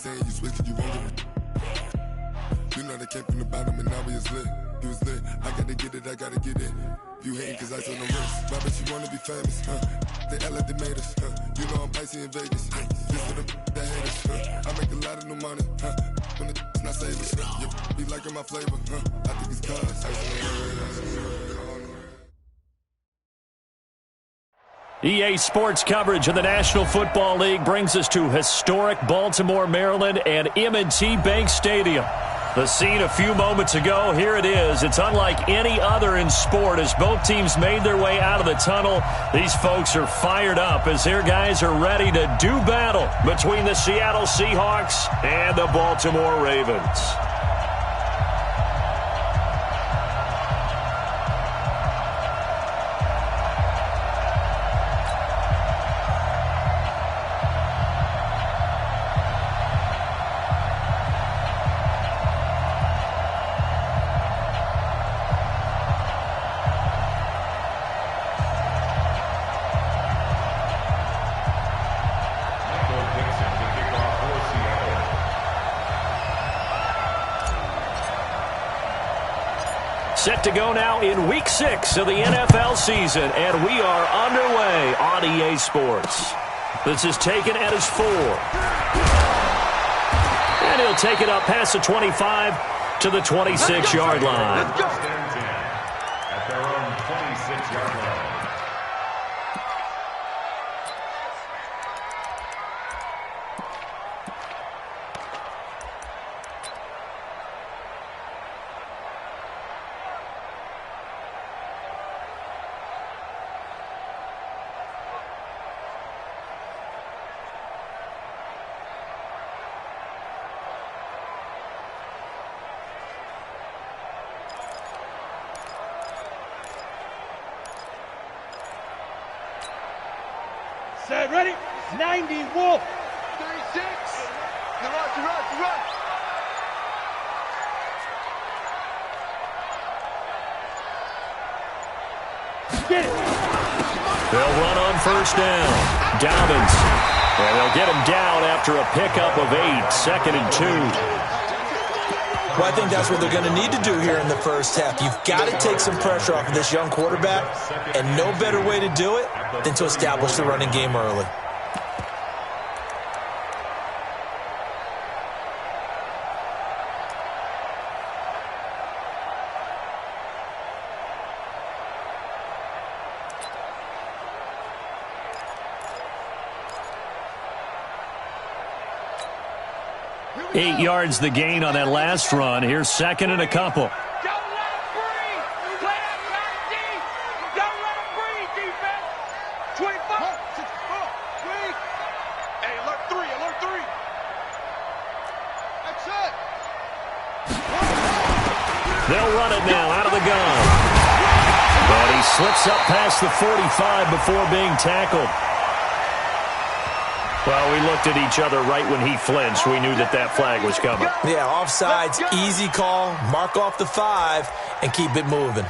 saying you switch cause you won't get it. You know they came from the bottom and now we is lit. You was lit, I gotta get it, I gotta get it. You hating cause I told no risk. Why bet you wanna be famous, huh? They act like they made us, huh? You know I'm icy in Vegas. This for the that hate us, huh? I make a lot of new money, huh? When the not saving, huh? You be liking my flavor, huh? I think it's cause EA Sports coverage of the National Football League brings us to historic Baltimore, Maryland and M&T Bank Stadium. The scene a few moments ago, here it is. It's unlike any other in sport as both teams made their way out of the tunnel. These folks are fired up as their guys are ready to do battle between the Seattle Seahawks and the Baltimore Ravens. Set to go now in Week 6 of the NFL season, and we are underway on EA Sports. This is taken at his 4. And he'll take it up past the 25 to the 26-yard line. Let's go. At their own 26-yard line. Set, ready? 90, Wolf. 36. You're right. Get it. They'll run on first down. Dobbins. And they'll get him down after a pickup of 8, 2nd and 2. Well, I think that's what they're going to need to do here in the first half. You've got to take some pressure off of this young quarterback, and no better way to do it than to establish the running game early. Eight yards the gain on that last run. Here's 2nd and a couple. Don't let him breathe. Play that back deep. Don't let him breathe, defense. 25. Hey, alert 3. That's it. They'll run it now out of the gun. But he slips up past the 45 before being tackled. Well, we looked at each other right when he flinched. We knew that flag was coming. Yeah, offsides, easy call. Mark off the 5 and keep it moving.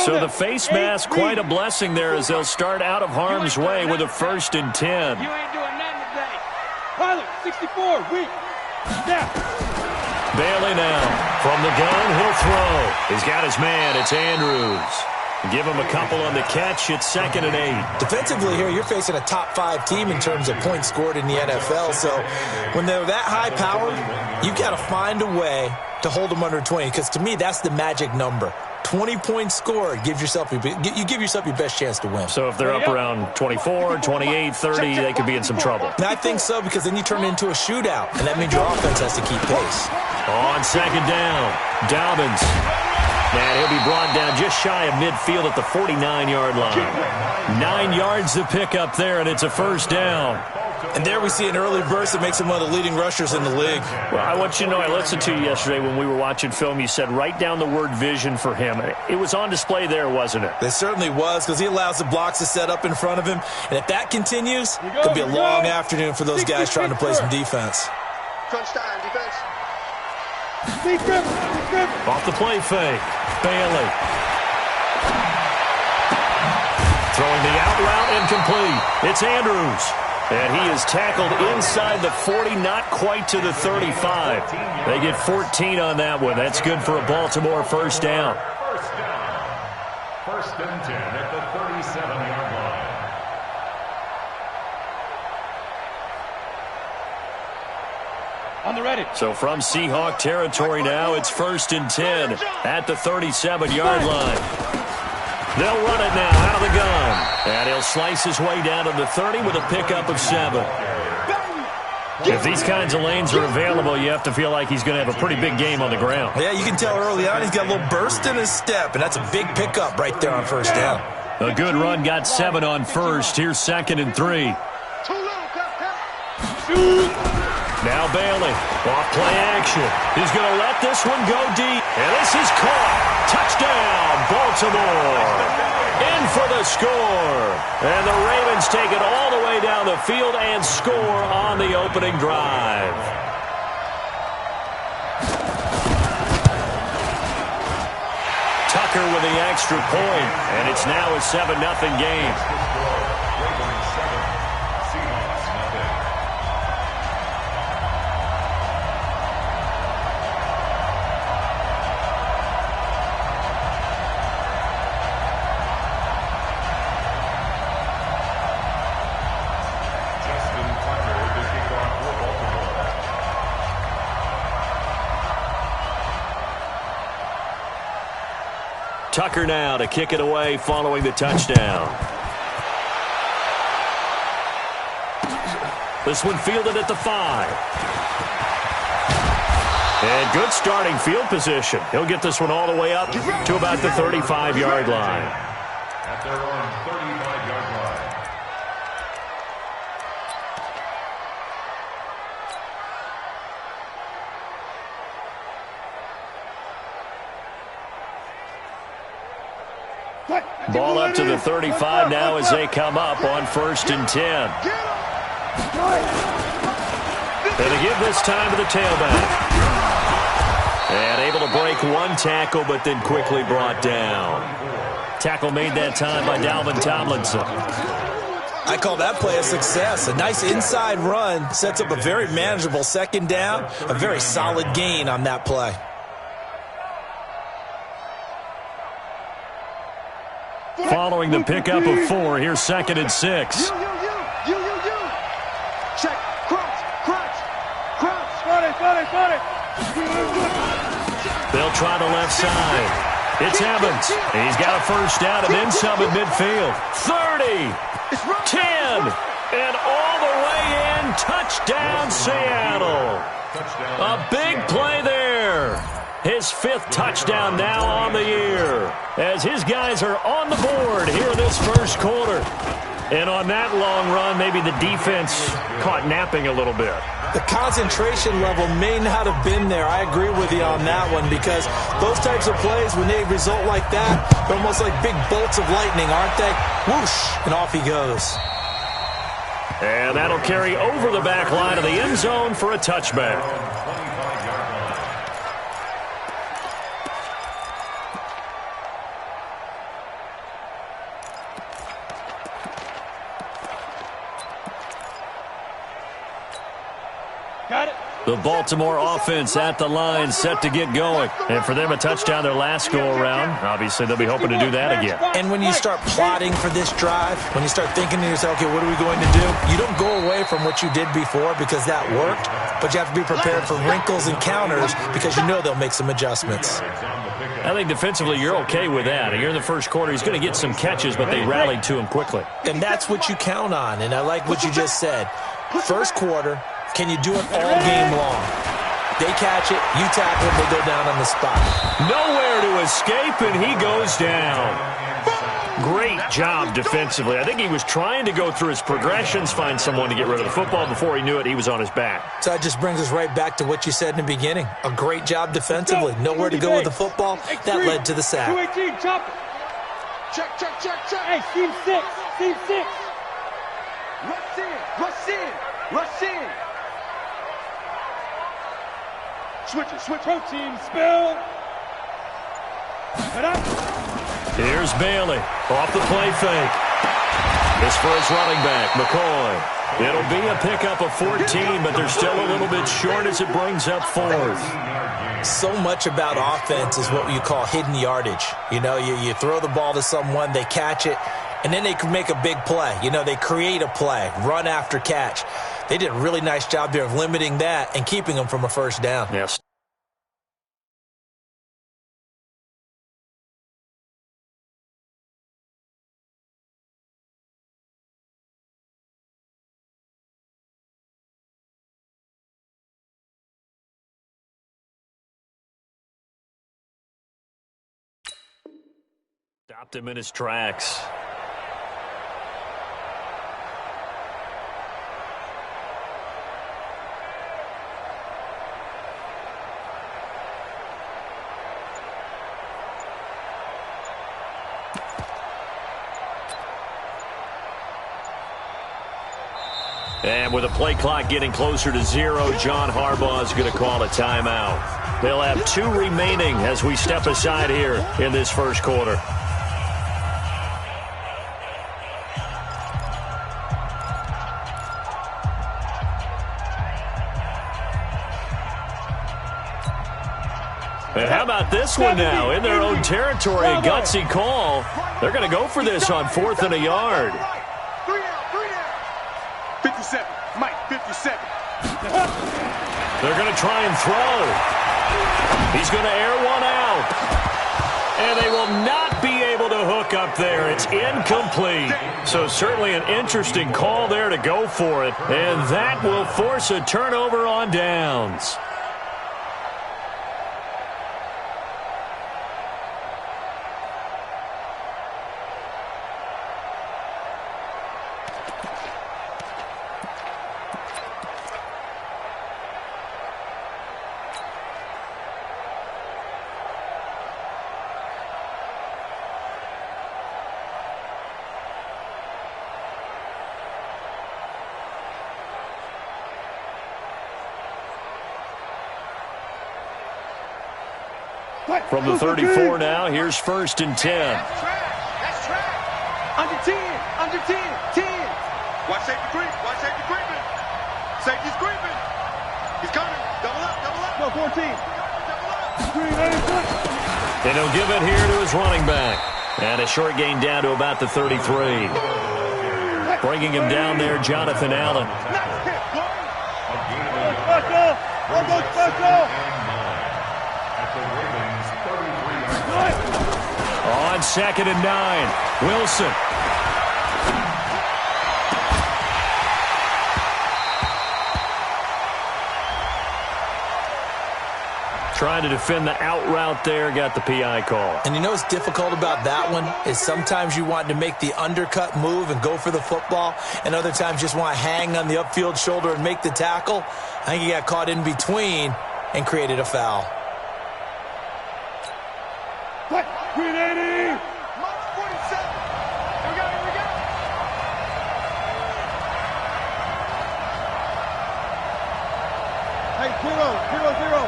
So the face mask, quite a blessing there as they'll start out of harm's way with a 1st and 10. You ain't doing nothing today. Pilot, 64, weak. Snap. Bailey now. From the gun, he'll throw. He's got his man. It's Andrews. Give him a couple on the catch. It's 2nd and 8. Defensively here, you're facing a top 5 team in terms of points scored in the NFL. So when they're that high powered, you've got to find a way to hold them under 20. Because to me, that's the magic number. 20 points scored, you give yourself your best chance to win. So if they're up around 24, 28, 30, they could be in some trouble. And I think so, because then you turn it into a shootout, and that means your offense has to keep pace. On 2nd down, Dobbins. And he'll be brought down just shy of midfield at the 49-yard line. 9 yards to pick up there, and it's a 1st down. And there we see an early burst that makes him one of the leading rushers in the league. Well, I want you to know, I listened to you yesterday when we were watching film. You said write down the word vision for him. It was on display there, wasn't it? It certainly was, because he allows the blocks to set up in front of him. And if that continues, it could be a long afternoon for those guys trying to play some defense. Crunch time, defense. Off the play fake. Bailey. Throwing the out route incomplete. It's Andrews. And he is tackled inside the 40, not quite to the 35. They get 14 on that one. That's good for a Baltimore first down. First and 10 at the 37-yard line. On the ready. So from Seahawk territory now, it's first and 10 at the 37-yard line. They'll run it now out of the gun. And he'll slice his way down to the 30 with a pickup of 7. If these kinds of lanes are available, you have to feel like he's going to have a pretty big game on the ground. Yeah, you can tell early on he's got a little burst in his step, and that's a big pickup right there on first down. A good run got 7 on first. Here's second and 3. Now Bailey, off play action. He's going to let this one go deep. And this is caught. Touchdown, Baltimore. In for the score. And the Ravens take it all the way down the field and score on the opening drive. Tucker with the extra point. And it's now a 7-0 game. Tucker now to kick it away following the touchdown. This one fielded at the 5. And good starting field position. He'll get this one all the way up to about the 35-yard line. At their own 35-yard line. Ball up to the 35 now as they come up on first and 10. Going to give this time to the tailback. And able to break one tackle, but then quickly brought down. Tackle made that time by Dalvin Tomlinson. I call that play a success. A nice inside run sets up a very manageable second down. A very solid gain on that play. Following the pickup of 4, here's second and 6. You. Check. Crunch. Got it. They'll try the left side. It's Evans. He's got a first down and then some at midfield. 30, 10, and all the way in. Touchdown, Seattle. A big play there. His 5th touchdown now on the year as his guys are on the board here in this first quarter. And on that long run, maybe the defense caught napping a little bit. The concentration level may not have been there. I agree with you on that one because those types of plays, when they result like that, they're almost like big bolts of lightning, aren't they? Whoosh, and off he goes. And that'll carry over the back line of the end zone for a touchback. The Baltimore offense at the line, set to get going. And for them, a touchdown their last go-around. Obviously, they'll be hoping to do that again. And when you start plotting for this drive, when you start thinking to yourself, okay, what are we going to do? You don't go away from what you did before because that worked, but you have to be prepared for wrinkles and counters because you know they'll make some adjustments. I think defensively you're okay with that. Here in the first quarter, he's going to get some catches, but they rallied to him quickly. And that's what you count on, and I like what you just said. First quarter, can you do it all game long? They catch it, you tackle it, they go down on the spot. Nowhere to escape, and he goes down. Great job defensively. I think he was trying to go through his progressions, find someone to get rid of the football. Before he knew it, he was on his back. So that just brings us right back to what you said in the beginning. A great job defensively. Nowhere to go with the football. That led to the sack. 218, chop it. Check. Hey, team 6. Rush in. Switch it, switch. Protein spill. Here's Bailey off the play fake. This for his running back, McCoy. It'll be a pickup of 14, but they're still a little bit short as it brings up 4th. So much about offense is what you call hidden yardage. You know, you throw the ball to someone, they catch it, and then they can make a big play. You know, they create a play, run after catch. They did a really nice job there of limiting that and keeping them from a first down. Yes. Stopped him in his tracks. And with the play clock getting closer to 0, John Harbaugh is going to call a timeout. They'll have 2 remaining as we step aside here in this first quarter. And how about this one now? In their own territory, a gutsy call. They're going to go for this on 4th and a yard. 57. Mike, 57. They're going to try and throw. He's going to air one out. And they will not be able to hook up there. It's incomplete. So certainly an interesting call there to go for it. And that will force a turnover on downs. From the 34 now, here's 1st and 10. That's track. Under 10. Under 10. 10. Watch safety creep. Watch safety creeping. Safety's creeping. He's coming. Double up. Double up. No, 14. Double up. And he'll give it here to his running back. And a short gain down to about the 33. Bringing him down there, Jonathan Allen. Special. I'll go special. On 2nd and 9, Wilson. Trying to defend the out route there, got the PI call. And you know what's difficult about that one is sometimes you want to make the undercut move and go for the football, and other times just want to hang on the upfield shoulder and make the tackle. I think he got caught in between and created a foul. Green 80. Minus 47. Here we go, here we go. Hey, 0-0-0.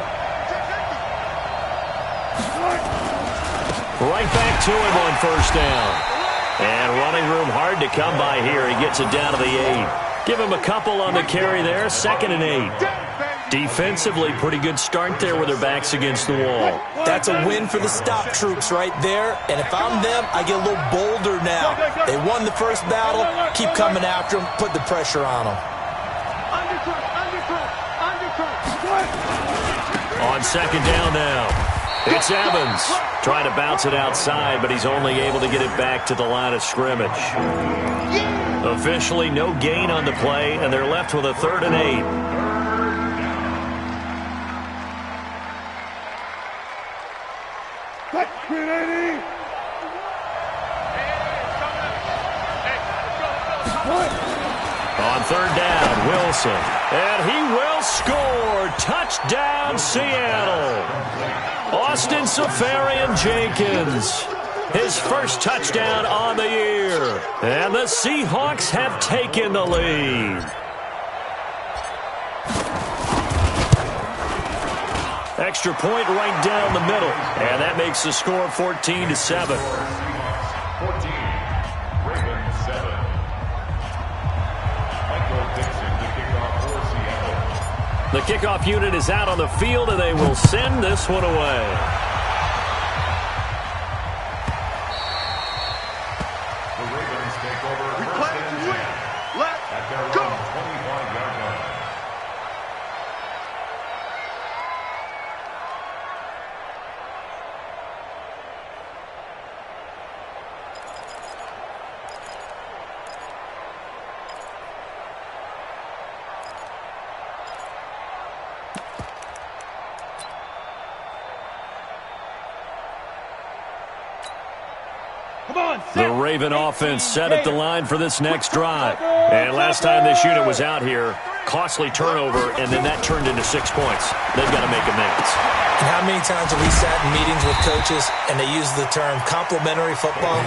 Right back to him on 1st down. And running room hard to come by here. He gets it down to the 8. Give him a couple on the carry there. 2nd and 8. Defensively, pretty good start there with their backs against the wall. That's a win for the stop troops right there. And if I'm them, I get a little bolder now. They won the first battle. Keep coming after them. Put the pressure on them. On 2nd down now, it's Evans. Trying to bounce it outside, but he's only able to get it back to the line of scrimmage. Officially, no gain on the play, and they're left with a 3rd and 8. On 3rd down, Wilson. And he will score. Touchdown, Seattle. Austin Safarian-Jenkins. His first touchdown on the year. And the Seahawks have taken the lead. Extra point right down the middle. And that makes the score 14-7. 14, Ravens 7. Michael Dixon to kick off for Seattle. The kickoff unit is out on the field, and they will send this one away. The Ravens take over first and 10 at their own 25-yard line. The Raven offense set at the line for this next drive. And last time this unit was out here, costly turnover, and then that turned into 6 points. They've got to make amends. And how many times have we sat in meetings with coaches and they use the term complementary football?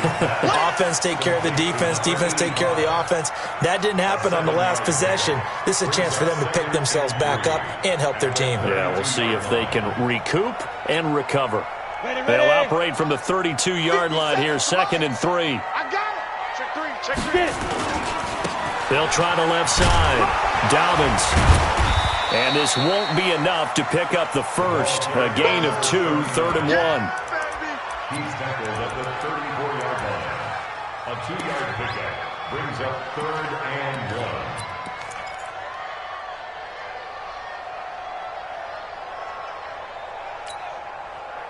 Offense take care of the defense, defense take care of the offense. That didn't happen on the last possession. This is a chance for them to pick themselves back up and help their team. Yeah, we'll see if they can recoup and recover. They'll operate from the 32-yard line here, 2nd and 3. I got it. Check 3. Check 3. They'll try the left side. Dobbins. And this won't be enough to pick up the first. A gain of 2, 3rd and 1. He's tackled at the 34-yard line. A 2-yard pickup brings up 3rd and 1.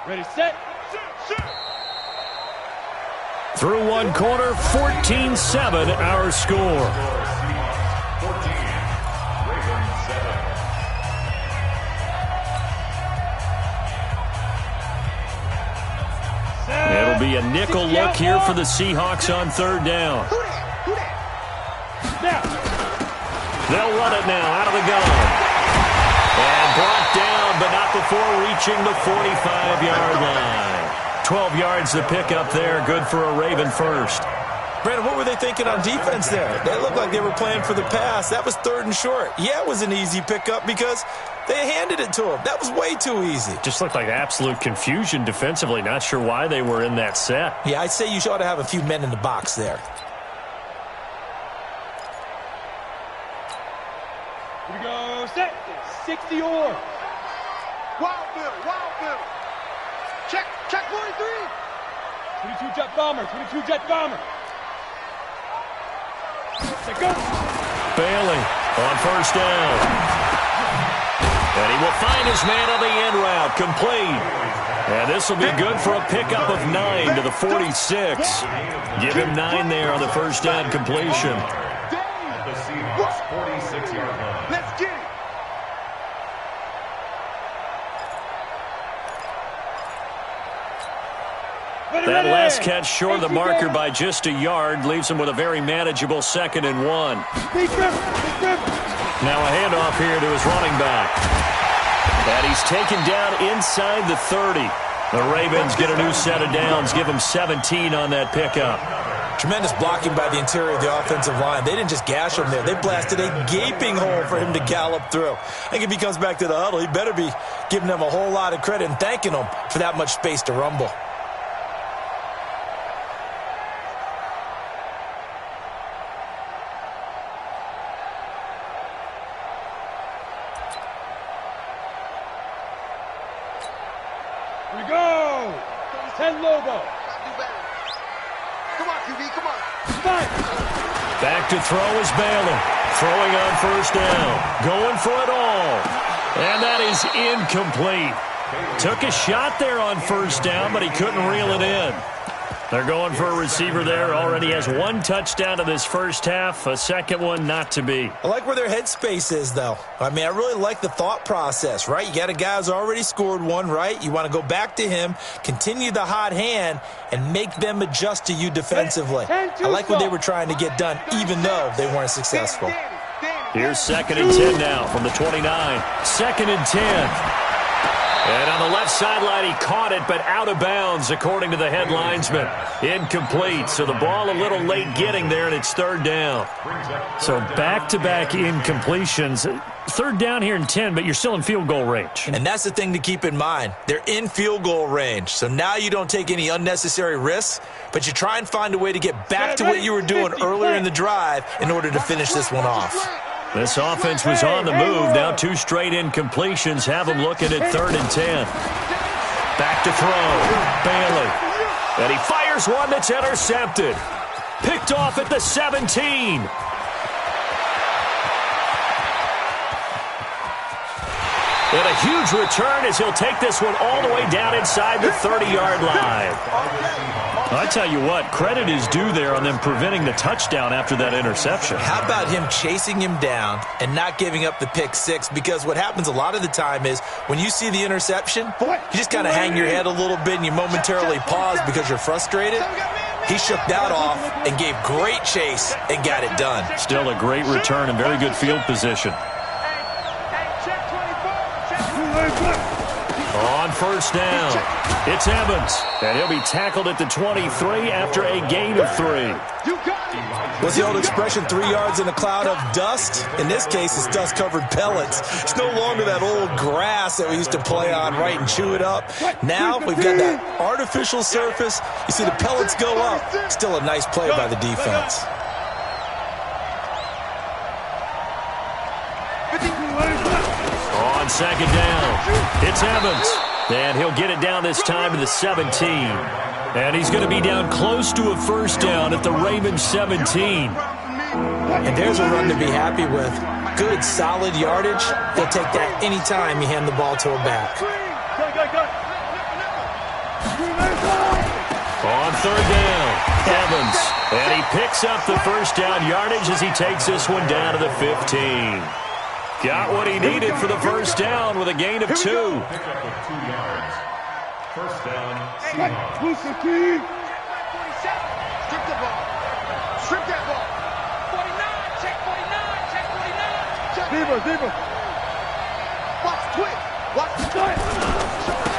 Ready, set. Through one quarter, 14-7 our score. 14, Ravens 7. It'll be a nickel look here for the Seahawks on 3rd down. They'll run it now out of the gun. And brought down, but not before reaching the 45-yard line. 12 yards to pick up there. Good for a Raven first. Brandon, what were they thinking on defense there? They looked like they were playing for the pass. That was 3rd and short. Yeah, it was an easy pickup because they handed it to him. That was way too easy. Just looked like absolute confusion defensively. Not sure why they were in that set. Yeah, I'd say you ought to have a few men in the box there. Here we go, set. 60 or. Wild Bill. Check 43. 22 jet bomber. Set, go. Bailey on 1st down. And he will find his man on the end route. Complete. And this will be good for a pickup of 9 to the 46. Give him 9 there on the 1st down completion. At the Seahawks 46-yard line. Let's get it. That last catch short of the marker by just a yard leaves him with a very manageable 2nd and 1. Now a handoff here to his running back. And he's taken down inside the 30. The Ravens get a new set of downs, give him 17 on that pickup. Tremendous blocking by the interior of the offensive line. They didn't just gash him there. They blasted a gaping hole for him to gallop through. I think if he comes back to the huddle, he better be giving them a whole lot of credit and thanking them for that much space to rumble. Here we go. 10 Lobo. Come on, QB, come on. Back to throw is Bailey. Throwing on 1st down. Going for it all. And that is incomplete. Took a shot there on 1st down, but he couldn't reel it in. They're going for a receiver there. Already has 1 touchdown in this first half. A second one not to be. I like where their headspace is, though. I mean, I really like the thought process, right? You got a guy who's already scored 1, right? You want to go back to him, continue the hot hand, and make them adjust to you defensively. I like what they were trying to get done, even though they weren't successful. Here's 2nd and 10 now from the 29. 2nd and 10. And on the left sideline, he caught it, but out of bounds, according to the head linesman. Incomplete, so the ball a little late getting there, and it's 3rd down. So back-to-back incompletions. third down here and 10, but you're still in field goal range. And that's the thing to keep in mind. They're in field goal range. So now you don't take any unnecessary risks, but you try and find a way to get back to what you were doing earlier in the drive in order to finish this one off. This offense was on the move. Now 2 straight incompletions have them looking at 3rd and 10. Back to throw. Bailey. And he fires one that's intercepted. Picked off at the 17. And a huge return as he'll take this one all the way down inside the 30-yard line. I tell you what, credit is due there on them preventing the touchdown after that interception. How about him chasing him down and not giving up the pick six? Because what happens a lot of the time is when you see the interception, you just kind of hang your head a little bit and you momentarily pause because you're frustrated. He shook that off and gave great chase and got it done. Still a great return and very good field position. On first down, it's Evans, and he'll be tackled at the 23 after a gain of 3. What's the old expression, 3 yards in a cloud of dust? In this case, it's dust-covered pellets. It's no longer that old grass that we used to play on, right, and chew it up. Now we've got that artificial surface. You see the pellets go up. Still a nice play by the defense. On second down, it's Evans, and he'll get it down this time to the 17. And he's going to be down close to a first down at the Ravens 17. And there's a run to be happy with. Good, solid yardage. They'll take that anytime you hand the ball to a back. On third down, Evans, and he picks up the first down yardage as he takes this one down to the 15. Got what he needed for the first down with a gain of 2. Pick up with 2 yards. First down, Seahawks. Strip the ball. Strip that ball. 49, check 49, check 49. Deeper. Watch quick. Watch the quick.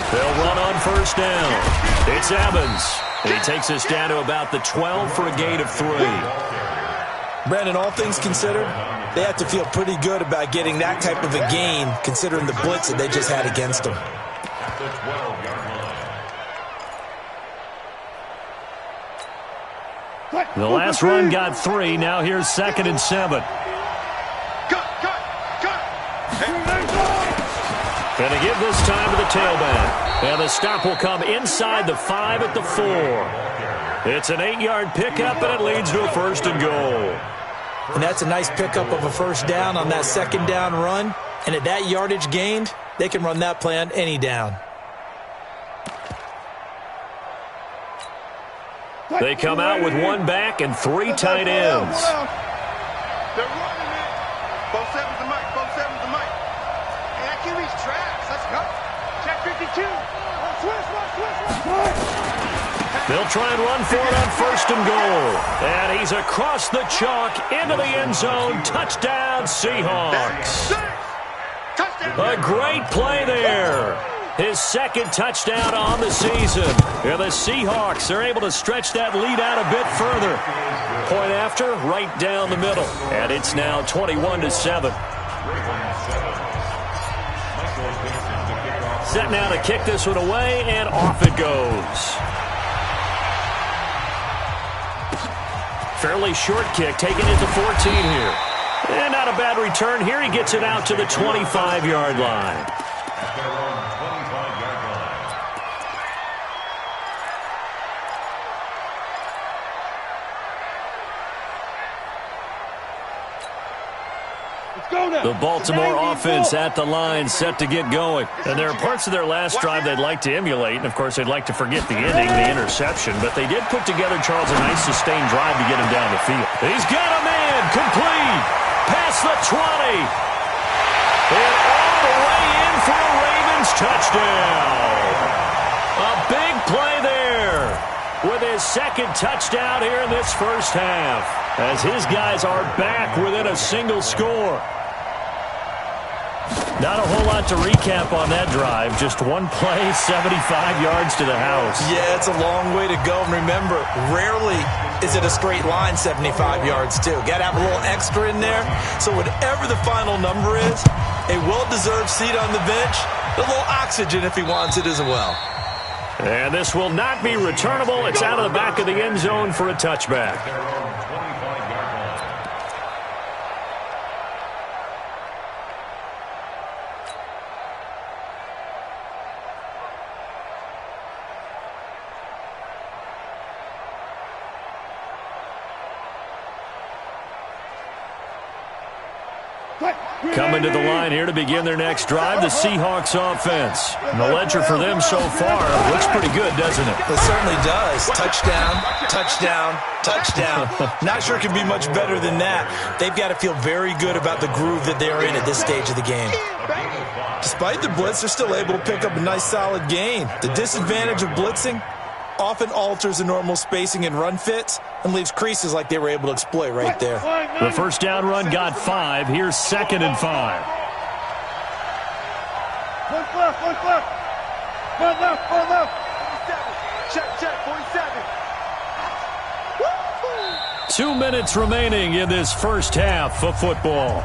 They'll run on first down. It's Evans. And he takes us down to about the 12 for a gain of 3. Brandon, all things considered, they have to feel pretty good about getting that type of a gain, considering the blitz that they just had against them. At the 12-yard line. The last run got 3. Now here's 2nd and 7. Cut. Going to give this time to the tailback. And the stop will come inside the 5 at the 4. It's an 8-yard pickup, and it leads to a 1st and goal. And that's a nice pickup of a first down on that second down run. And at that yardage gained, they can run that play on any down. They come out with 1 back and 3 tight ends. They're running it. Both sevens to Mike. And I can reach tracks. Let's go. Check 52. They'll try and run for it on 1st and goal. And he's across the chalk into the end zone. Touchdown, Seahawks. A great play there. His 2nd touchdown on the season. And the Seahawks are able to stretch that lead out a bit further. Point after, right down the middle. And it's now 21-7. Set now to kick this one away, and off it goes. Fairly short kick, taking it to 14 here. And not a bad return here. He gets it out to the 25-yard line. At their own 25-yard line. The Baltimore offense at the line, set to get going. And there are parts of their last drive they'd like to emulate. And, of course, they'd like to forget the ending, the interception. But they did put together, Charles, a nice sustained drive to get him down the field. He's got a man, complete, past the 20. And all the way in for a Ravens touchdown. A big play there with his 2nd touchdown here in this first half, as his guys are back within a single score. Not a whole lot to recap on that drive. Just 1 play, 75 yards to the house. Yeah, it's a long way to go. And remember, rarely is it a straight line 75 yards too? Got to have a little extra in there. So whatever the final number is, a well-deserved seat on the bench, a little oxygen if he wants it as well. And this will not be returnable. It's out of the back of the end zone for a touchback. Coming to the line here to begin their next drive, the Seahawks offense. And the ledger for them so far looks pretty good, doesn't it? It certainly does. Touchdown, touchdown, touchdown. Not sure it can be much better than that. They've got to feel very good about the groove that they're in at this stage of the game. Despite the blitz, they're still able to pick up a nice solid gain. The disadvantage of blitzing often alters the normal spacing and run fits and leaves creases like they were able to exploit right there. The first down run got 5. Here's 2nd and 5. One left. One left. 47. 2 minutes remaining in this first half of football.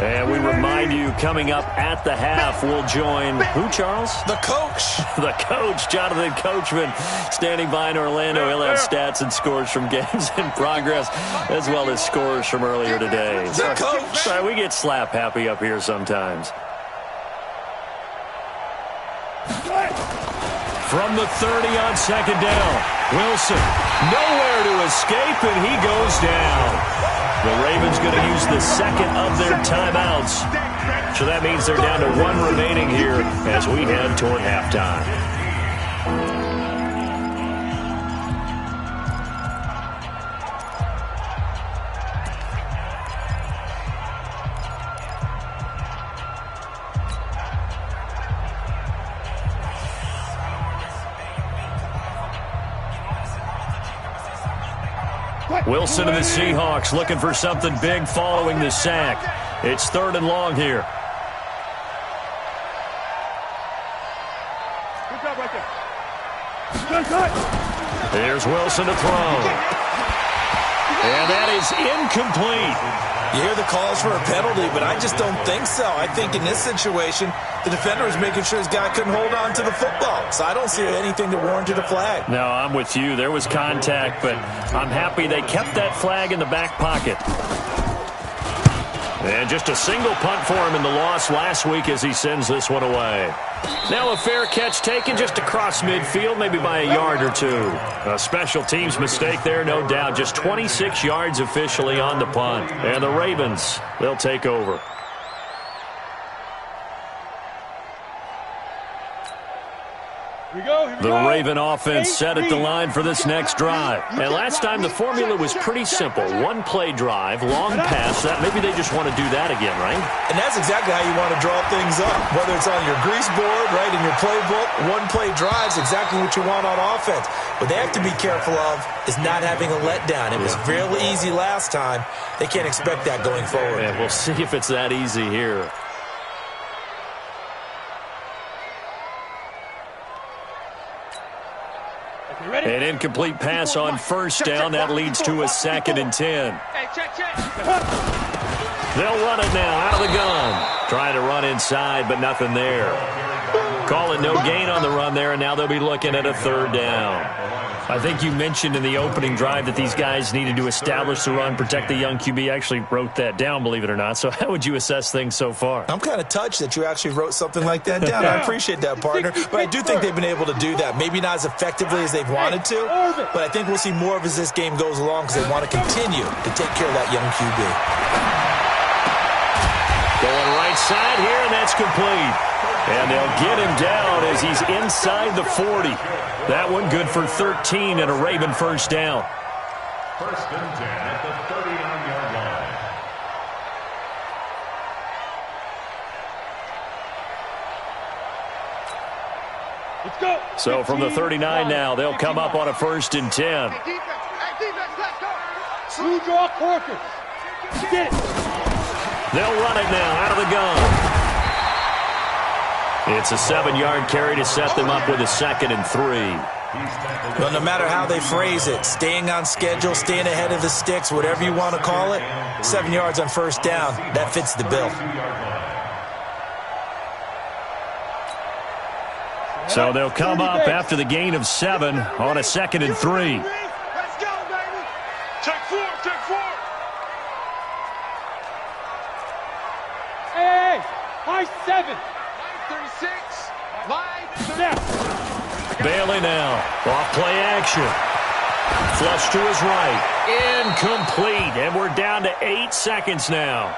And we remind you, coming up at the half, we'll join who, Charles? The coach. The coach, Jonathan Coachman, standing by in Orlando. He'll have stats and scores from games in progress, as well as scores from earlier today. The coach. Sorry, we get slap happy up here sometimes. From the 30 on 2nd down, Wilson nowhere to escape, and he goes down. The Ravens going to use the second of their timeouts. So that means they're down to 1 remaining here as we head toward halftime. Wilson and the Seahawks looking for something big following the sack. It's 3rd and long here. Good job right there. Good. Here's Wilson to throw. And that is incomplete. You hear the calls for a penalty, but I just don't think so. I think in this situation, the defender is making sure his guy couldn't hold on to the football. So I don't see anything that warranted a flag. No, I'm with you. There was contact, but I'm happy they kept that flag in the back pocket. And just a single punt for him in the loss last week as he sends this one away. Now a fair catch taken just across midfield, maybe by a yard or 2. A special teams mistake there, no doubt. Just 26 yards officially on the punt. And the Ravens, they'll take over. The Raven offense set at the line for this next drive. And last time the formula was pretty simple. 1-play drive, long pass. That maybe they just want to do that again, right? And that's exactly how you want to draw things up. Whether it's on your grease board, right, in your playbook, 1-play drives, exactly what you want on offense. What they have to be careful of is not having a letdown. It was fairly easy last time. They can't expect that going forward. And we'll see if it's that easy here. An incomplete pass on 1st down. That leads to a 2nd and 10. They'll run it now out of the gun. Trying to run inside, but nothing there. Calling no gain on the run there, and now they'll be looking at a 3rd down. I think you mentioned in the opening drive that these guys needed to establish the run, protect the young QB. Actually wrote that down, believe it or not. So how would you assess things so far? I'm kind of touched that you actually wrote something like that down. I appreciate that, partner. But I do think they've been able to do that. Maybe not as effectively as they've wanted to, but I think we'll see more of as this game goes along because they want to continue to take care of that young QB. Going right side here, and that's complete. And they'll get him down as he's inside the 40. That one good for 13 and a Raven 1st down. 1st and 10 at the 39-yard line. Let's go. So from the 39 now, they'll come up on a 1st and 10. Hey, defense, let's go. Blue draw Corker. Get it. They'll run it now out of the gun. It's a 7-yard carry to set them up with a 2nd and 3. Well, no matter how they phrase it, staying on schedule, staying ahead of the sticks, whatever you want to call it, 7 yards on first down, that fits the bill. So they'll come up after the gain of 7 on a 2nd and 3. Let's go, baby. Take 4, take 4. Hey, high 7. 36. Line 7. Bailey now, off play action. Flush to his right, incomplete, and we're down to 8 seconds now.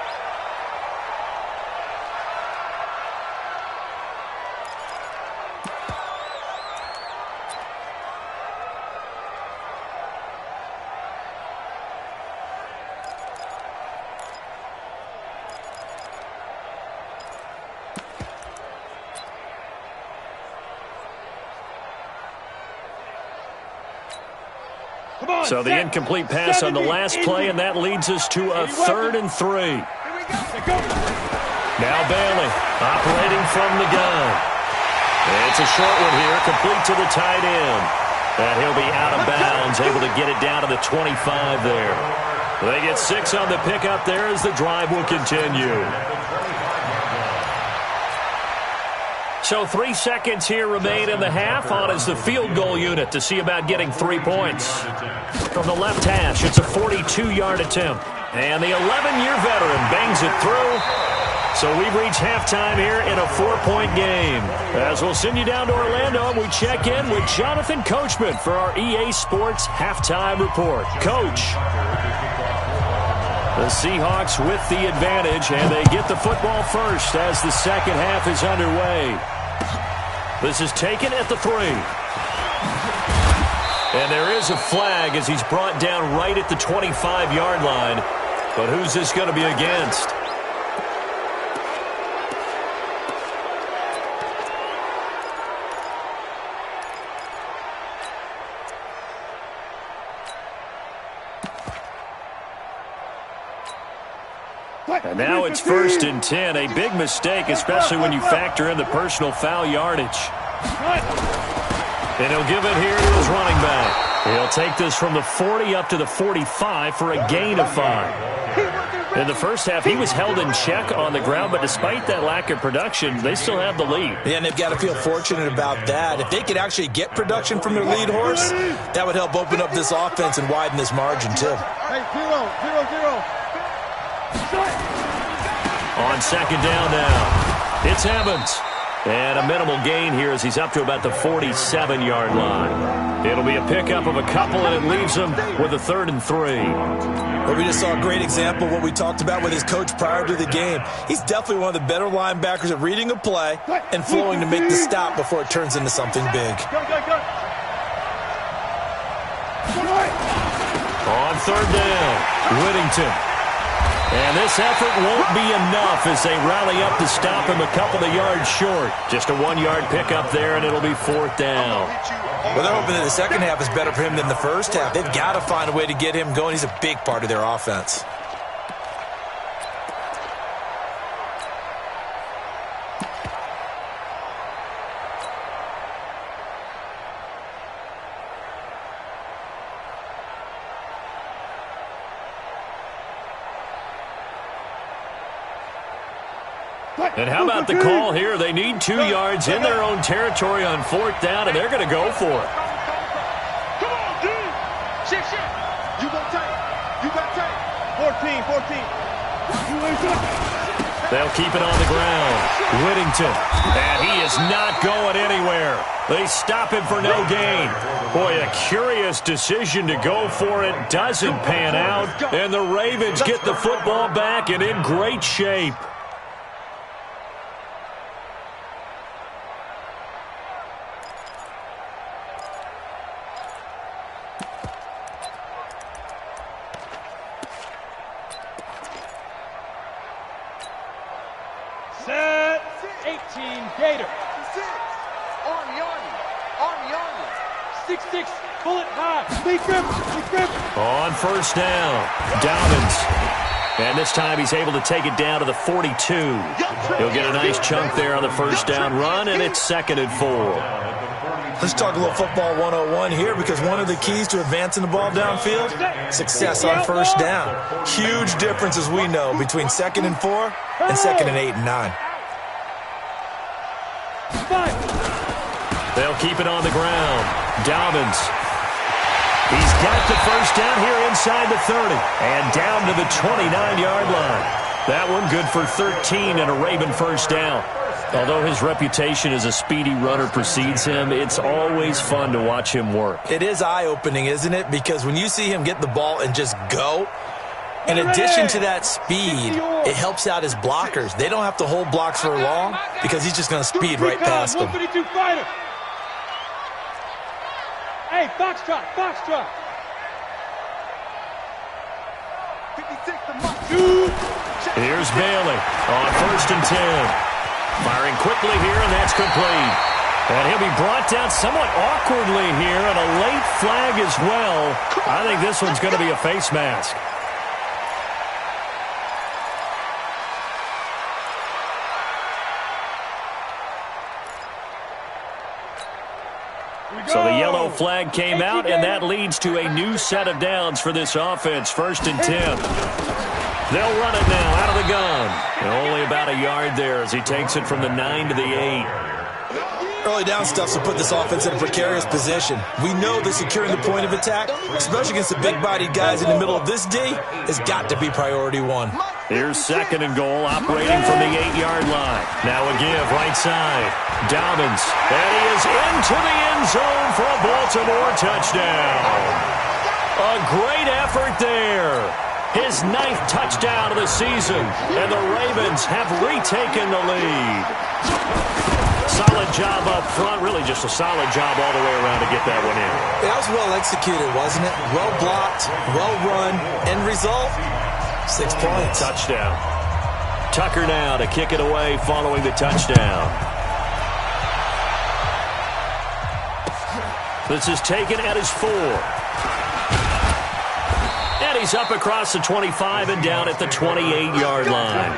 So the incomplete pass on the last play, and that leads us to a 3rd and 3. Now Bailey operating from the gun. It's a short one here, complete to the tight end. And he'll be out of bounds, able to get it down to the 25 there. They get 6 on the pickup there as the drive will continue. So 3 seconds here remain in the half. On is the field goal unit to see about getting 3 points. From the left hash, it's a 42-yard attempt. And the 11-year veteran bangs it through. So we've reached halftime here in a 4-point game. As we'll send you down to Orlando, and we check in with Jonathan Coachman for our EA Sports Halftime Report. Coach. The Seahawks with the advantage, and they get the football first as the second half is underway. This is taken at the 3. And there is a flag as he's brought down right at the 25-yard line. But who's this going to be against? And now it's 1st and 10. A big mistake, especially when you factor in the personal foul yardage. And he'll give it here to his running back. He'll take this from the 40 up to the 45 for a gain of 5. In the first half, he was held in check on the ground, but despite that lack of production, they still have the lead. Yeah, and they've got to feel fortunate about that. If they could actually get production from their lead horse, that would help open up this offense and widen this margin, too. Hey, 0-0-0. On 2nd down now, it's Evans. And a minimal gain here as he's up to about the 47-yard line. It'll be a pickup of a couple, and it leaves him with a 3rd and 3. Well, we just saw a great example of what we talked about with his coach prior to the game. He's definitely one of the better linebackers at reading a play and flowing to make the stop before it turns into something big. On 3rd down, Whittington. And this effort won't be enough as they rally up to stop him a couple of yards short. Just a 1-yard pickup there, and it'll be 4th down. Well, they're hoping that the second half is better for him than the first half. They've got to find a way to get him going. He's a big part of their offense. And how about the call here? They need 2 yards in their own territory on 4th down, and they're going to go for it. Come on, D. Shit. You got tape. You got tape. 14. They'll keep it on the ground. Whittington. And he is not going anywhere. They stop him for no gain. Boy, a curious decision to go for it. Doesn't pan out. And the Ravens get the football back and in great shape. Set. 18 Gator. Army. 6-6. Bullet high. Lead grip. On 1st down, Dobbins. And this time he's able to take it down to the 42. He'll get a nice chunk there on the first down run, and it's 2nd and 4. Let's talk a little football 101 here, because one of the keys to advancing the ball downfield, success on first down. Huge difference, as we know, between 2nd and 4 and 2nd and 8 and 9. They'll keep it on the ground. Dobbins. He's got the first down here inside the 30 and down to the 29-yard line. That one good for 13 and a Raven first down. Although his reputation as a speedy runner precedes him, it's always fun to watch him work. It is eye-opening, isn't it? Because when you see him get the ball and just go, in addition to that speed, it helps out his blockers. They don't have to hold blocks for long because he's just going to speed right past them. Hey, foxtrot, foxtrot. 56 to Mark. Here's Bailey on 1st and 10. Firing quickly here, and that's complete. And he'll be brought down somewhat awkwardly here, and a late flag as well. I think this one's going to be a face mask. So the yellow flag came out, and that leads to a new set of downs for this offense. 1st and 10. They'll run it now out of the gun. And only about a yard there as he takes it from the 9 to the 8. Early down stuff to put this offense in a precarious position. We know that securing the point of attack, especially against the big-bodied guys in the middle of this D, has got to be priority one. Here's 2nd and goal, operating from the 8-yard line. Now a give, right side. Dobbins, and he is into the end zone for a Baltimore touchdown. A great effort there. His 9th touchdown of the season, and the Ravens have retaken the lead. Solid job up front, really just a solid job all the way around to get that one in. That was well executed, wasn't it? Well blocked, well run, end result, 6 points. Touchdown. Tucker now to kick it away following the touchdown. This is taken at his 4. And he's up across the 25 and down at the 28-yard line.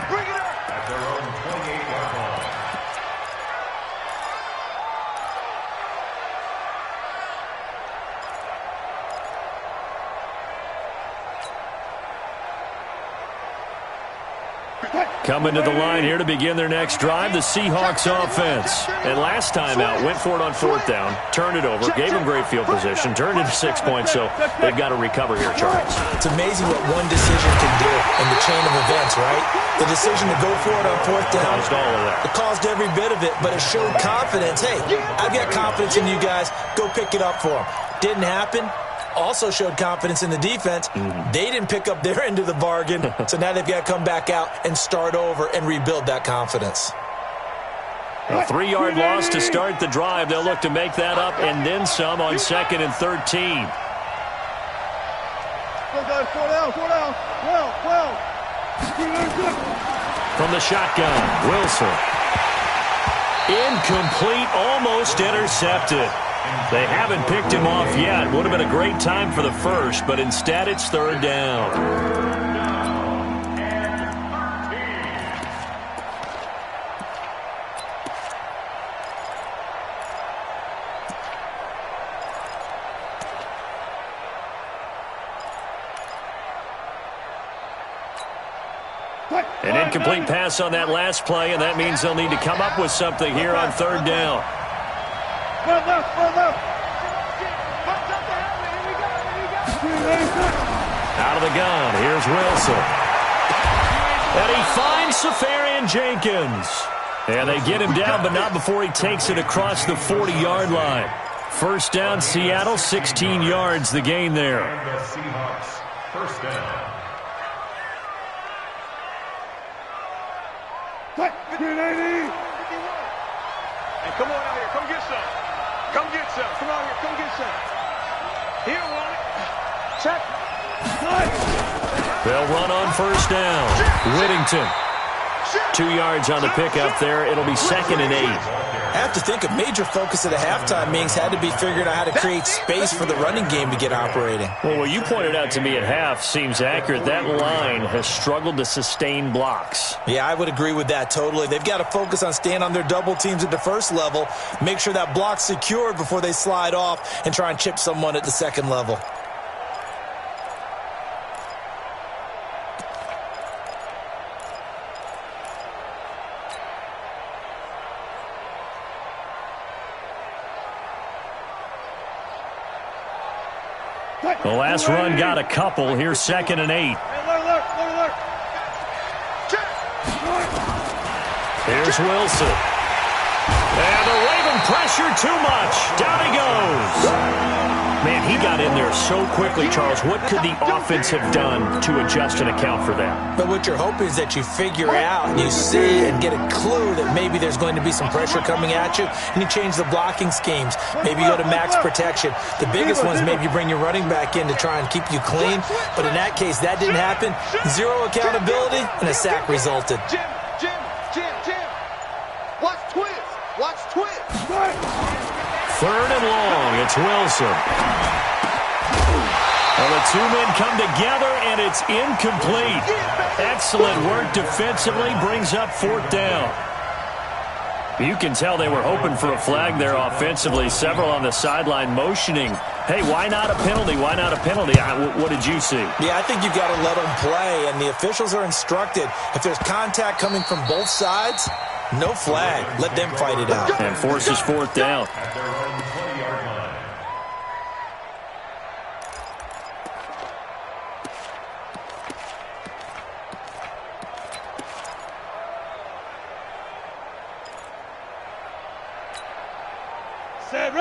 Coming to the line here to begin their next drive, the Seahawks offense. And last time out, went for it on 4th down, turned it over, gave them great field position, turned into 6 points, so they've got to recover here, Charles. It's amazing what one decision can do in the chain of events, right? The decision to go for it on 4th down. Caused all of that. It caused every bit of it, but it showed confidence. Hey, I've got confidence in you guys. Go pick it up for them. Didn't happen. Also showed confidence in the defense. They didn't pick up their end of the bargain, so now they've got to come back out and start over and rebuild that confidence. A 3-yard loss to start the drive. They'll look to make that up and then some on 2nd and 13. From the shotgun, Wilson. Incomplete, almost intercepted. They haven't picked him off yet. Would have been a great time for the first, but instead it's 3rd down. An incomplete pass on that last play, and that means they'll need to come up with something here on 3rd down. Out of the gun, here's Wilson. And he finds Safarian Jenkins. And they get him down, but not before he takes it across the 40-yard line. First down, Seattle, 16 yards, the gain there. And the Seahawks, first down. Hey, come on out here. Come get some. Come get some. Come out here. Come get some. Here, one. Check. They'll run on first down. Whittington. 2 yards on the pickup there. It'll be 2nd and 8. I have to think a major focus of the halftime meetings had to be figuring out how to create space for the running game to get operating. Well, what you pointed out to me at half seems accurate. That line has struggled to sustain blocks. Yeah, I would agree with that totally. They've got to focus on staying on their double teams at the first level, make sure that block's secured before they slide off and try and chip someone at the second level. The last run got a couple. Here's 2nd and 8. Here's Wilson. And the Raven pressure too much. Down he goes. Man, he got in there so quickly, Charles. What could the offense have done to adjust and account for that? But what you're hoping is that you figure out and you see and get a clue that maybe there's going to be some pressure coming at you, and you change the blocking schemes. Maybe you go to max protection. The biggest one is maybe you bring your running back in to try and keep you clean. But in that case, that didn't happen. Zero accountability, and a sack resulted. Jim. Watch twist. Watch twist. 3rd and long. It's Wilson. Well, the two men come together, and it's incomplete. Excellent work defensively. Brings up 4th down. You can tell they were hoping for a flag there offensively. Several on the sideline motioning. Hey, why not a penalty? Why not a penalty? What did you see? Yeah, I think you've got to let them play, and the officials are instructed. If there's contact coming from both sides, no flag. Let them fight it out. And forces 4th down. At their own 20-yard line.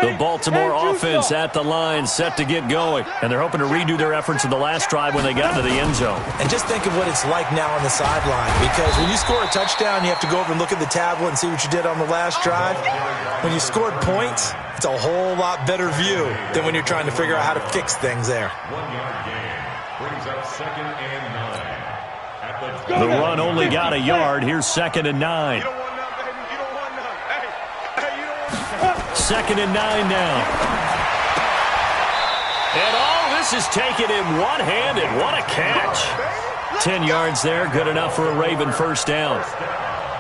The Baltimore offense at the line, set to get going. And they're hoping to redo their efforts in the last drive when they got into the end zone. And just think of what it's like now on the sideline. Because when you score a touchdown, you have to go over and look at the tablet and see what you did on the last drive. When you scored points, it's a whole lot better view than when you're trying to figure out how to fix things there. 1-yard gain brings up 2nd and 9. At the The run only got a yard. Here's 2nd and 9. You don't want none, baby. You don't want none. Hey, you don't want none. 2nd and 9 now. And all this is taken in one-handed. What a catch. 10 yards there. Good enough for a Raven 1st down.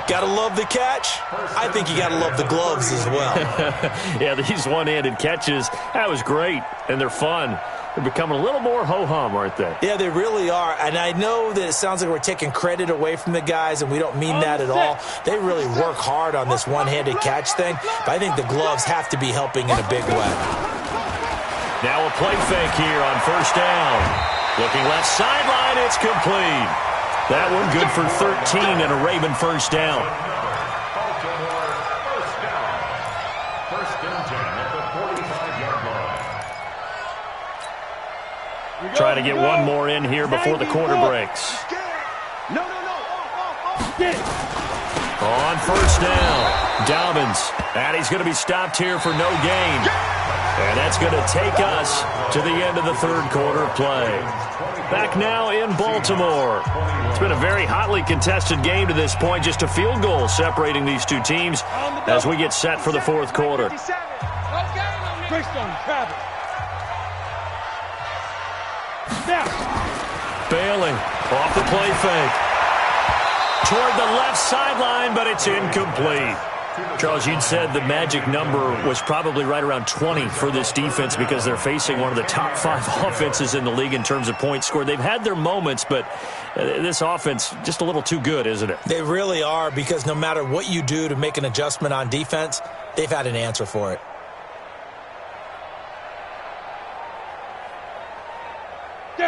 Gotta love the catch. I think you gotta love the gloves as well. Yeah, these one-handed catches, that was great. And they're fun. They're becoming a little more ho-hum, aren't they? Yeah, they really are. And I know that it sounds like we're taking credit away from the guys, and we don't mean that at all. They really work hard on this one-handed catch thing, but I think the gloves have to be helping in a big way. Now a play fake here on 1st down. Looking left sideline, it's complete. That one good for 13 and a Raven 1st down. Baltimore 1st down. 1st and 10 at the 45-yard line. Try to get one more in here before the quarter breaks. No. On 1st down, Dobbins. And he's going to be stopped here for no gain. And that's going to take us to the end of the 3rd quarter of play. Back now in Baltimore. It's been a very hotly contested game to this point. Just a field goal separating these two teams as we get set for the 4th quarter. Bailey off the play fake. Toward the left sideline, but it's incomplete. Charles, you'd said the magic number was probably right around 20 for this defense because they're facing one of the top 5 offenses in the league in terms of points scored. They've had their moments, but this offense just a little too good, isn't it? They really are, because no matter what you do to make an adjustment on defense, they've had an answer for it.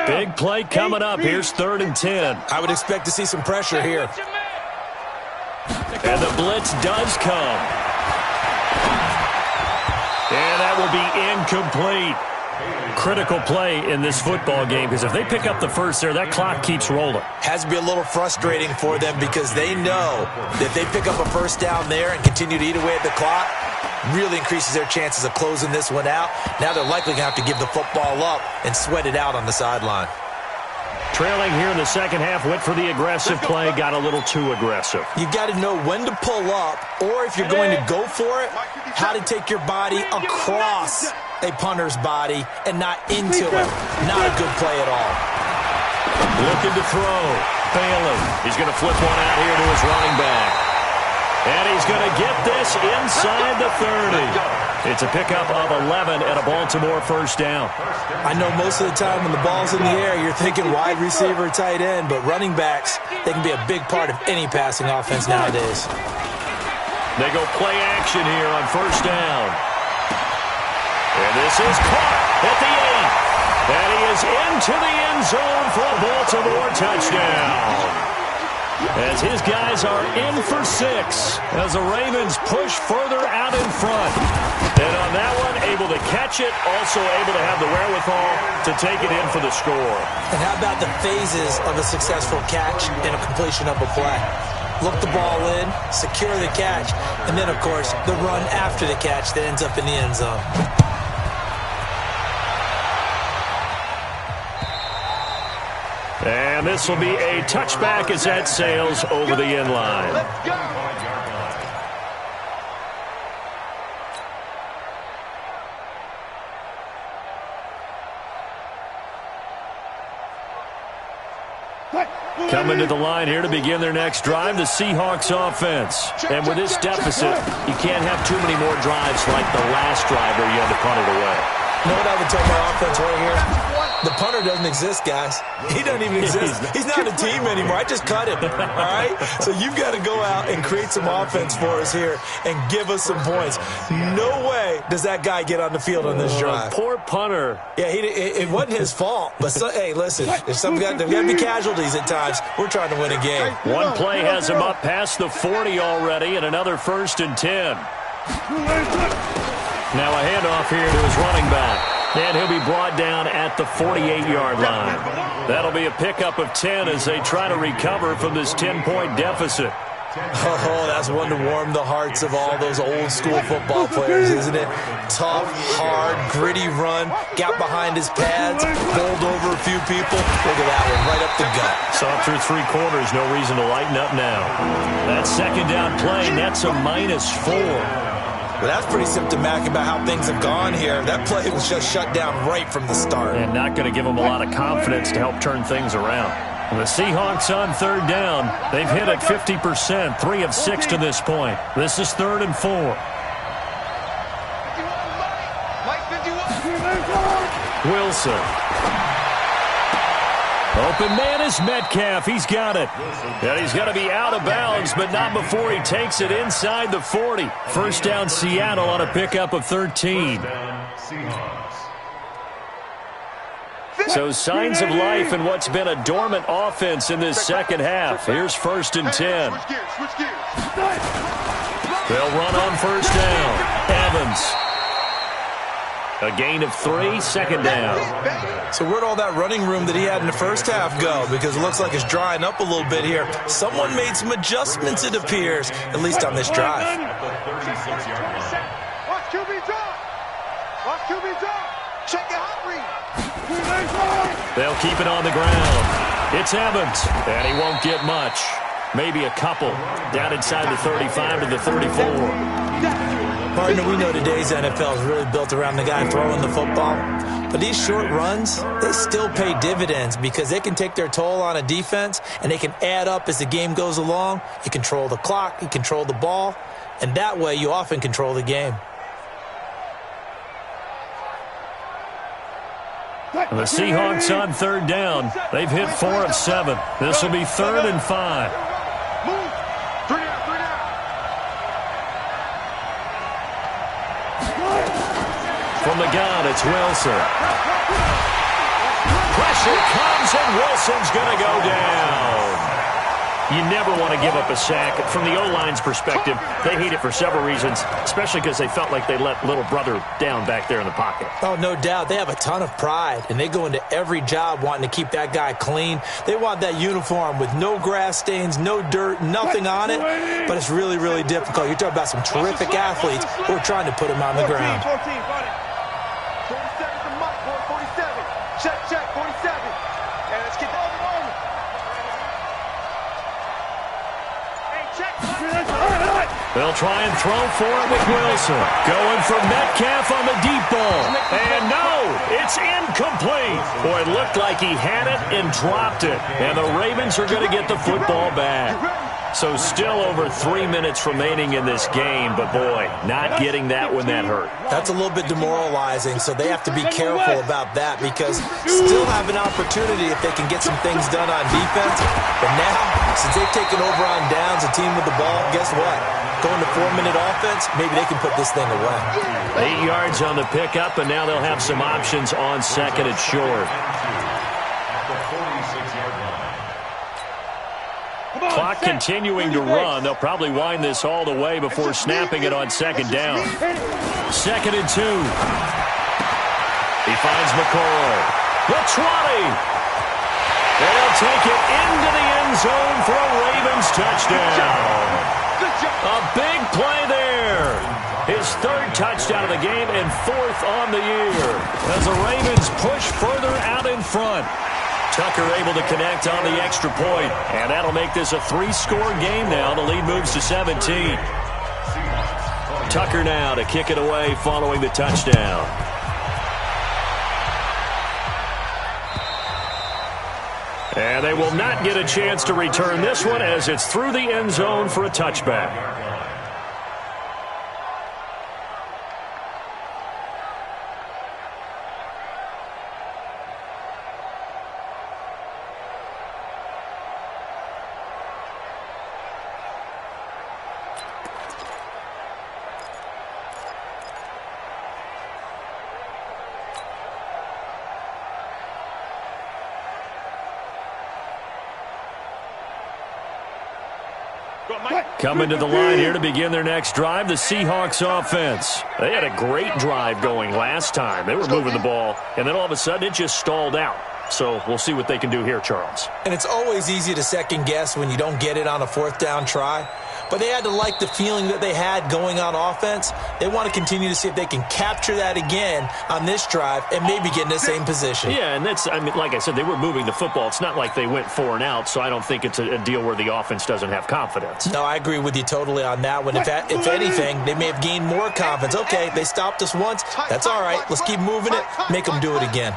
Big play coming up. Here's 3rd and 10. I would expect to see some pressure here. And the blitz does come. And that will be incomplete. Critical play in this football game, because if they pick up the first there, that clock keeps rolling. Has to be a little frustrating for them, because they know that if they pick up a first down there and continue to eat away at the clock, really increases their chances of closing this one out. Now they're likely going to have to give the football up and sweat it out on the sideline. Trailing here in the second half, went for the aggressive play, got a little too aggressive. You got to know when to pull up, or if you're going to go for it, how to take your body across a punter's body and not into it. Not a good play at all. Looking to throw. Failing. He's going to flip one out here to his running back. And he's going to get this inside the 30. It's a pickup of 11 and a Baltimore first down. I know most of the time when the ball's in the air, you're thinking wide receiver, tight end, but running backs, they can be a big part of any passing offense nowadays. They go play action here on first down. And this is caught at the 8. And he is into the end zone for a Baltimore touchdown. As his guys are in for 6 as the Ravens push further out in front. And on that one, able to catch it, also able to have the wherewithal to take it in for the score. And how about the phases of a successful catch and a completion of a play? Look the ball in, secure the catch, and then, of course, the run after the catch that ends up in the end zone. And this will be a touchback as that sails over the end line. Let's go. Coming to the line here to begin their next drive, the Seahawks offense. And with this deficit, you can't have too many more drives like the last drive where you had to punt it away. You know what I would tell my offense right here? The punter doesn't exist, guys. He doesn't even exist. He's not a team anymore. I just cut him, all right? So you've got to go out and create some offense for us here and give us some points. No way does that guy get on the field on this drive. Poor punter. Yeah, it wasn't his fault. But, hey, listen, there's got to be casualties at times. We're trying to win a game. One play has him up past the 40 already, and another 1st and 10. Now a handoff here to his running back. And he'll be brought down at the 48-yard line. That'll be a pickup of 10 as they try to recover from this 10-point deficit. Oh, that's one to warm the hearts of all those old-school football players, isn't it? Tough, hard, gritty run, got behind his pads, bowled over a few people. Look at that one, right up the gut. Saw through 3 quarters, no reason to lighten up now. That second down play, that's a -4. But that's pretty symptomatic about how things have gone here. That play was just shut down right from the start. And not going to give them a lot of confidence to help turn things around. And the Seahawks on 3rd down. They've hit it 50%, 3 of 6 to this point. This is 3rd and 4. Wilson. Open man is Metcalf. He's got it. And he's got to be out of bounds, but not before he takes it inside the 40. First down, Seattle on a pickup of 13. So signs of life in what's been a dormant offense in this second half. Here's 1st and 10. They'll run on first down. Evans. A gain of 3, second down. So where'd all that running room that he had in the first half go? Because it looks like it's drying up a little bit here. Someone made some adjustments, it appears, at least on this drive. Watch QB drop. Watch QB drop. Check your hot read. They'll keep it on the ground. It's Evans, and he won't get much. Maybe a couple. Down inside the 35 to the 34. Partner, we know today's NFL is really built around the guy throwing the football. But these short runs, they still pay dividends because they can take their toll on a defense, and they can add up as the game goes along. You control the clock, you control the ball, and that way you often control the game. The Seahawks on 3rd down. They've hit 4 of 7. This will be 3rd and 5. Move. 3 down, 3 down. From the gun, it's Wilson. Pressure comes, and Wilson's going to go down. You never want to give up a sack. From the O-line's perspective, they hate it for several reasons, especially because they felt like they let little brother down back there in the pocket. Oh, no doubt. They have a ton of pride, and they go into every job wanting to keep that guy clean. They want that uniform with no grass stains, no dirt, nothing on it, but it's really, really difficult. You're talking about some terrific athletes who are trying to put him on the ground. 47 to Mike, 47. Check, 47. And let's get that. They'll try and throw for it with Wilson. Going for Metcalf on the deep ball. And no, it's incomplete. Boy, it looked like he had it and dropped it. And the Ravens are going to get the football back. So still over 3 minutes remaining in this game, but boy, not getting that when that hurt. That's a little bit demoralizing, so they have to be careful about that because still have an opportunity if they can get some things done on defense. But now, since they've taken over on downs, a team with the ball, guess what? Going to 4-minute offense, maybe they can put this thing away. 8 yards on the pickup, and now they'll have some options on second and short. Clock continuing to run. They'll probably wind this all the way before snapping it on second down. 2nd and 2. He finds McCoy. The 20. They'll take it into the end zone for a Ravens touchdown. A big play there. His 3rd touchdown of the game and 4th on the year as the Ravens push further out in front. Tucker able to connect on the extra point, and that'll make this a 3-score game now. The lead moves to 17. Tucker now to kick it away following the touchdown. And they will not get a chance to return this one as it's through the end zone for a touchback. Coming to the line here to begin their next drive, the Seahawks offense. They had a great drive going last time. They were moving the ball, and then all of a sudden it just stalled out. So we'll see what they can do here, Charles. And it's always easy to second guess when you don't get it on a 4th down try. But they had to like the feeling that they had going on offense. They want to continue to see if they can capture that again on this drive and maybe get in the same position. Yeah, and that's, I mean, like I said, they were moving the football. It's not like they went 4 and out, so I don't think it's a deal where the offense doesn't have confidence. No, I agree with you totally on that one. If anything, they may have gained more confidence. Okay, they stopped us once. That's all right. Let's keep moving it. Make them do it again.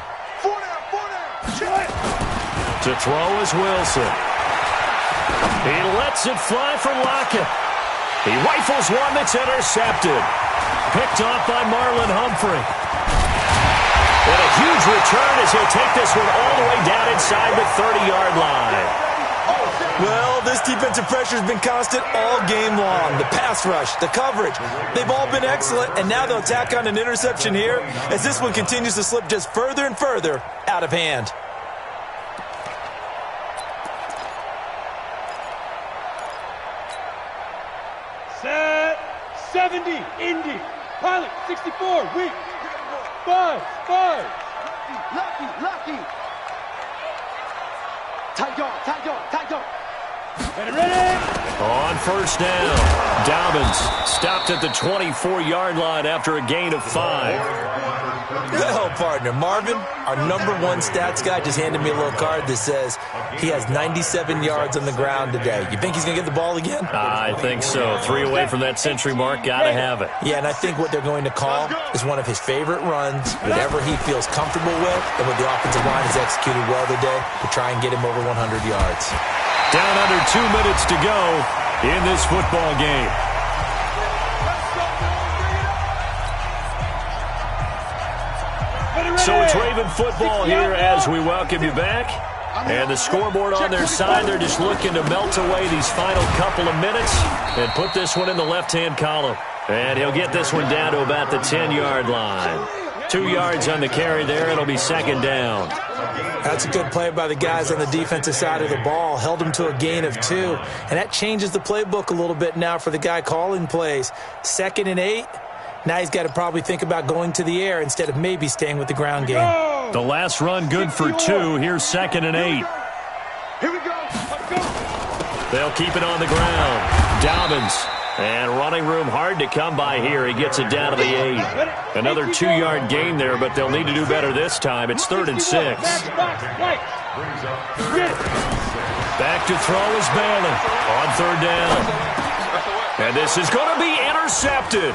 To throw is Wilson. He lets it fly from Lockett. He rifles one that's intercepted. Picked off by Marlon Humphrey. And a huge return as he'll take this one all the way down inside the 30-yard line. Well, this defensive pressure has been constant all game long. The pass rush, the coverage, they've all been excellent, and now they'll tack on an interception here as this one continues to slip just further and further out of hand. Set 70, Indy. Pilot 64, weak. 5. Lucky. Tight dog. Ready. On 1st down, Dobbins stopped at the 24-yard line after a gain of 5. Well, partner, Marvin, our #1 stats guy, just handed me a little card that says he has 97 yards on the ground today. You think he's going to get the ball again? I think so. 3 away from that century mark. Got to have it. Yeah, and I think what they're going to call is one of his favorite runs, whatever he feels comfortable with, and what the offensive line has executed well today to try and get him over 100 yards. Down under 2 minutes to go in this football game. So it's Raven football here as we welcome you back. And the scoreboard on their side, they're just looking to melt away these final couple of minutes and put this one in the left-hand column. And he'll get this one down to about the 10-yard line. 2 yards on the carry there. It'll be 2nd down. That's a good play by the guys on the defensive side of the ball. Held them to a gain of 2. And that changes the playbook a little bit now for the guy calling plays. 2nd and 8. Now he's got to probably think about going to the air instead of maybe staying with the ground game. The last run good for 2. Here's 2nd and 8. Here we go. Let's go. They'll keep it on the ground. Dobbins. And running room hard to come by here. He gets it down to the 8. Another 2-yard gain there, but they'll need to do better this time. It's 3rd and 6. Back to throw is Bailey on 3rd down. And this is going to be intercepted.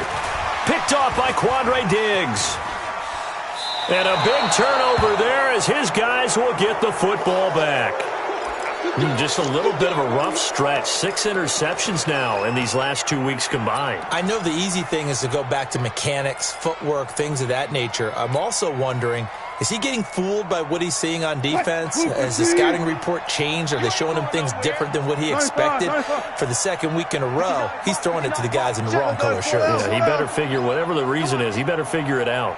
Picked off by Quandre Diggs. And a big turnover there as his guys will get the football back. Just a little bit of a rough stretch. 6 interceptions now in these last 2 weeks combined. I know the easy thing is to go back to mechanics, footwork, things of that nature. I'm also wondering, is he getting fooled by what he's seeing on defense? Has the scouting report changed? Are they showing him things different than what he expected? For the second week in a row, he's throwing it to the guys in the wrong color shirts. Yeah, he better figure, whatever the reason is, he better figure it out.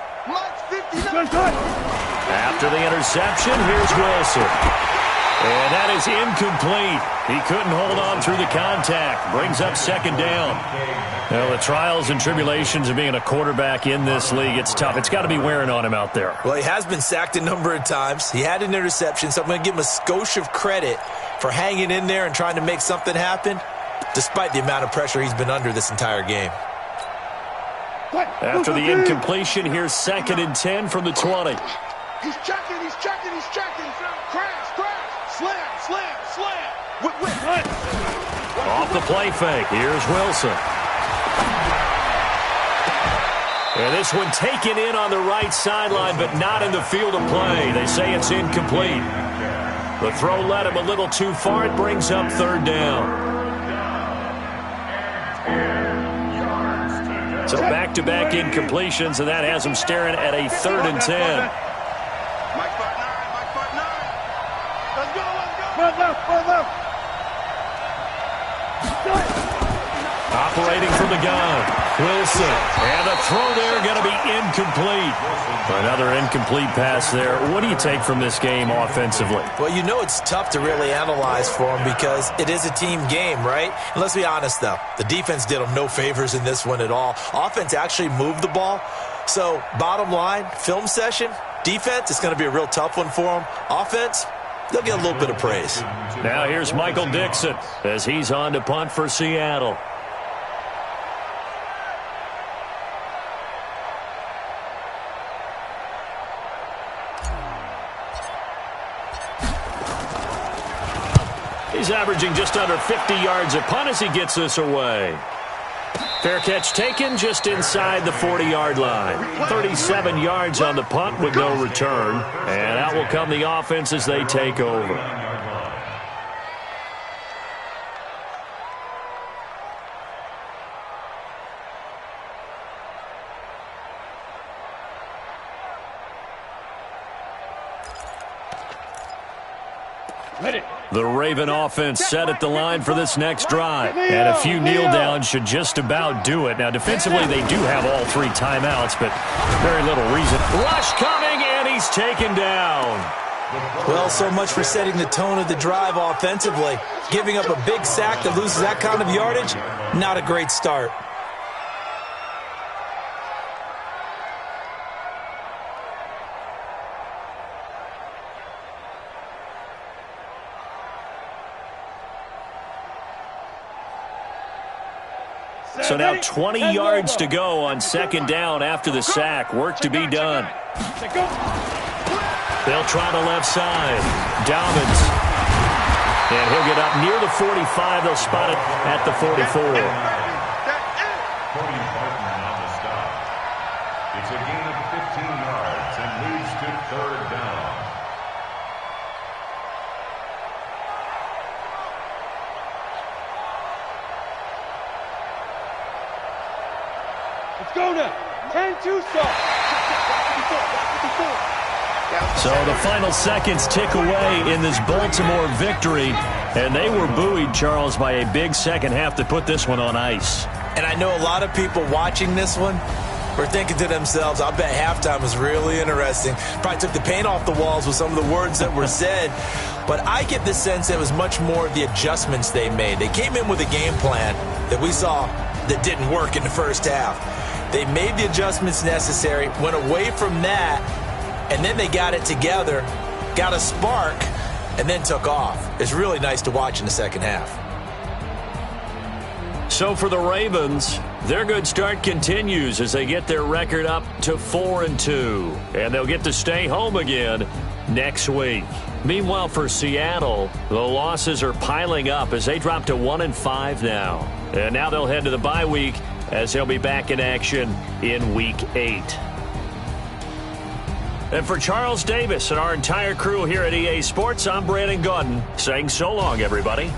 After the interception, here's Wilson. And that is incomplete. He couldn't hold on through the contact. Brings up second down. Well, the trials and tribulations of being a quarterback in this league, it's tough. It's got to be wearing on him out there. Well, he has been sacked a number of times. He had an interception, so I'm going to give him a skosh of credit for hanging in there and trying to make something happen, despite the amount of pressure he's been under this entire game. After the incompletion, here's 2nd and 10 from the 20. He's checking, he's checking, he's checking. Crash, crash. Slam, slam, slam. Whip. Off the play fake. Here's Wilson. And this one taken in on the right sideline, but not in the field of play. They say it's incomplete. The throw led him a little too far. It brings up 3rd down. So back-to-back incompletions, and that has him staring at a 3rd and 10. Operating from the gun, Wilson. And the throw there going to be incomplete. Another incomplete pass there. What do you take from this game offensively? Well, you know it's tough to really analyze for him because it is a team game, right? And let's be honest, though. The defense did him no favors in this one at all. Offense actually moved the ball. So, bottom line, film session, defense, it's going to be a real tough one for them. Offense, they'll get a little bit of praise. Now here's Michael Dixon as he's on to punt for Seattle. He's averaging just under 50 yards a punt as he gets this away. Fair catch taken just inside the 40-yard line. 37 yards on the punt with no return. And out will come the offense as they take over. The Raven offense set at the line for this next drive. And a few kneel downs should just about do it. Now, defensively, they do have all 3 timeouts, but very little reason. Rush coming, and he's taken down. Well, so much for setting the tone of the drive offensively. Giving up a big sack that loses that kind of yardage, not a great start. So now 20 yards to go on 2nd down after the sack. Work to be done. They'll try the left side. Dobbins. And he'll get up near the 45. They'll spot it at the 44. It's a gain of 15 yards and leads to 3rd down. Go now. 10-2 stop. So the final seconds tick away in this Baltimore victory. And they were buoyed, Charles, by a big second half to put this one on ice. And I know a lot of people watching this one were thinking to themselves, I bet halftime was really interesting. Probably took the paint off the walls with some of the words that were said. But I get the sense it was much more of the adjustments they made. They came in with a game plan that we saw that didn't work in the first half. They made the adjustments necessary, went away from that, and then they got it together, got a spark, and then took off. It's really nice to watch in the second half. So for the Ravens, their good start continues as they get their record up to 4-2. And they'll get to stay home again next week. Meanwhile, for Seattle, the losses are piling up as they drop to 1-5 now. And now they'll head to the bye week as they'll be back in action in Week 8. And for Charles Davis and our entire crew here at EA Sports, I'm Brandon Gaudin saying so long, everybody.